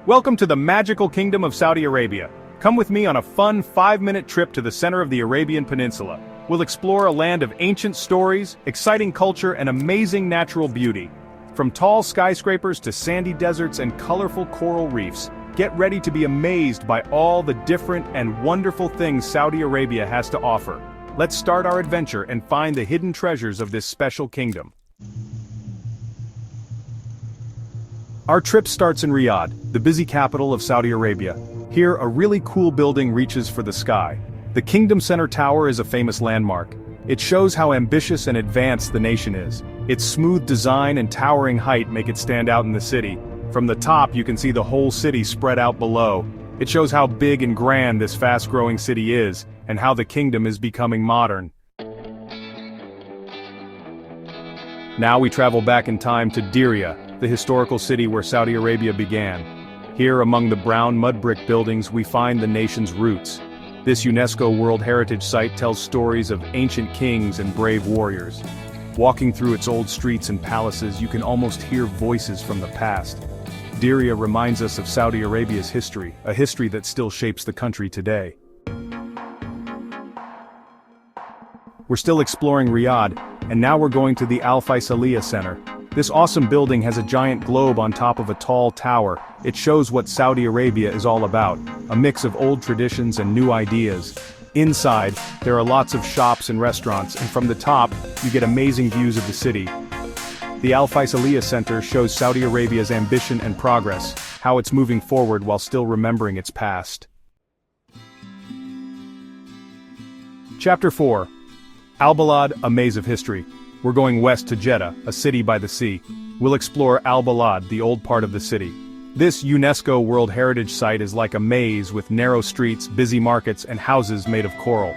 Welcome to the magical kingdom of Saudi Arabia. Come with me on a fun 5-minute trip to the center of the Arabian Peninsula. We'll explore a land of ancient stories, exciting culture, and amazing natural beauty. From tall skyscrapers to sandy deserts and colorful coral reefs, get ready to be amazed by all the different and wonderful things Saudi Arabia has to offer. Let's start our adventure and find the hidden treasures of this special kingdom. Our trip starts in Riyadh, the busy capital of Saudi Arabia. Here, a really cool building reaches for the sky. The Kingdom Center Tower is a famous landmark. It shows how ambitious and advanced the nation is. Its smooth design and towering height make it stand out in the city. From the top, you can see the whole city spread out below. It shows how big and grand this fast-growing city is, and how the kingdom is becoming modern. Now we travel back in time to Diriyah, the historical city where Saudi Arabia began. Here, among the brown mud brick buildings, we find the nation's roots. This UNESCO World Heritage Site tells stories of ancient kings and brave warriors. Walking through its old streets and palaces, you can almost hear voices from the past. Diriyah reminds us of Saudi Arabia's history, a history that still shapes the country today. We're still exploring Riyadh, and now we're going to the Al Faisaliya Center. This awesome building has a giant globe on top of a tall tower. It shows what Saudi Arabia is all about, a mix of old traditions and new ideas. Inside, there are lots of shops and restaurants, and from the top, you get amazing views of the city. The Al Faisaliya Center shows Saudi Arabia's ambition and progress, how it's moving forward while still remembering its past. Chapter 4. Al-Balad, a maze of history. We're going west to Jeddah, a city by the sea. We'll explore Al-Balad, the old part of the city. This UNESCO World Heritage Site is like a maze with narrow streets, busy markets, and houses made of coral.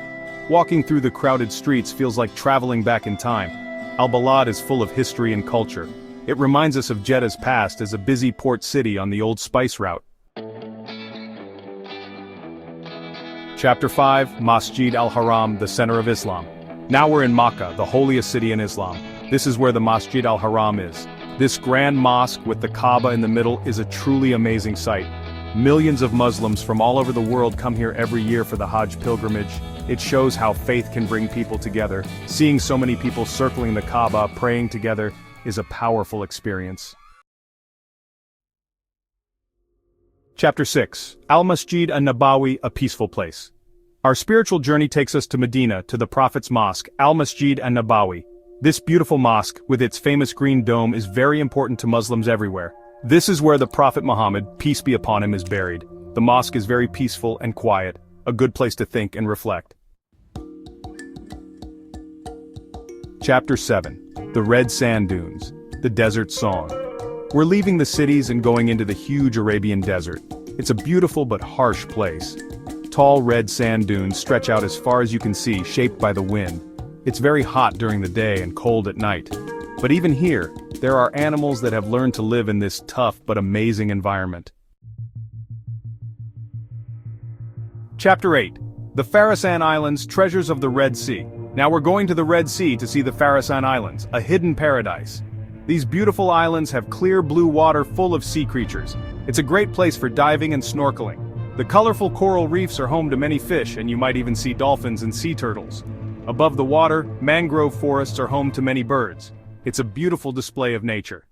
Walking through the crowded streets feels like traveling back in time. Al-Balad is full of history and culture. It reminds us of Jeddah's past as a busy port city on the old spice route. Chapter 5, Masjid al-Haram, the center of Islam. Now we're in Makkah, the holiest city in Islam. This is where the Masjid al-Haram is. This grand mosque with the Kaaba in the middle is a truly amazing sight. Millions of Muslims from all over the world come here every year for the Hajj pilgrimage. It shows how faith can bring people together. Seeing so many people circling the Kaaba, praying together, is a powerful experience. Chapter 6. Al-Masjid an-Nabawi, a peaceful place. Our spiritual journey takes us to Medina, to the Prophet's Mosque, Al-Masjid an-Nabawi. This beautiful mosque, with its famous green dome, is very important to Muslims everywhere. This is where the Prophet Muhammad, peace be upon him, is buried. The mosque is very peaceful and quiet, a good place to think and reflect. Chapter 7. The Red Sand Dunes, the Desert Song. We're leaving the cities and going into the huge Arabian desert. It's a beautiful but harsh place. Tall red sand dunes stretch out as far as you can see, shaped by the wind. It's very hot during the day and cold at night. But even here, there are animals that have learned to live in this tough but amazing environment. Chapter 8. The Farasan Islands, Treasures of the Red Sea. Now we're going to the Red Sea to see the Farasan Islands, a hidden paradise. These beautiful islands have clear blue water full of sea creatures. It's a great place for diving and snorkeling. The colorful coral reefs are home to many fish, and you might even see dolphins and sea turtles. Above the water, mangrove forests are home to many birds. It's a beautiful display of nature.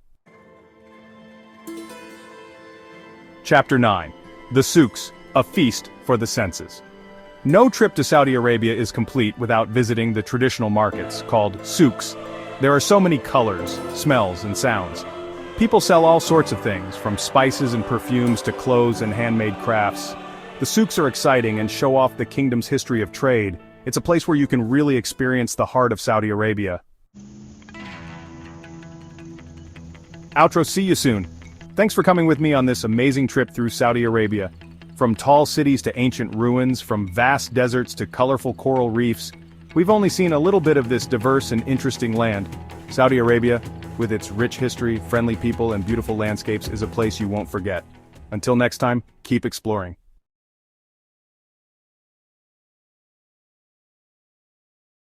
Chapter 9. The Souks, a feast for the senses. No trip to Saudi Arabia is complete without visiting the traditional markets, called souks. There are so many colors, smells, and sounds. People sell all sorts of things, from spices and perfumes to clothes and handmade crafts. The souks are exciting and show off the kingdom's history of trade. It's a place where you can really experience the heart of Saudi Arabia. Outro, see you soon. Thanks for coming with me on this amazing trip through Saudi Arabia. From tall cities to ancient ruins, from vast deserts to colorful coral reefs, we've only seen a little bit of this diverse and interesting land. Saudi Arabia, with its rich history, friendly people, and beautiful landscapes, is a place you won't forget. Until next time, keep exploring.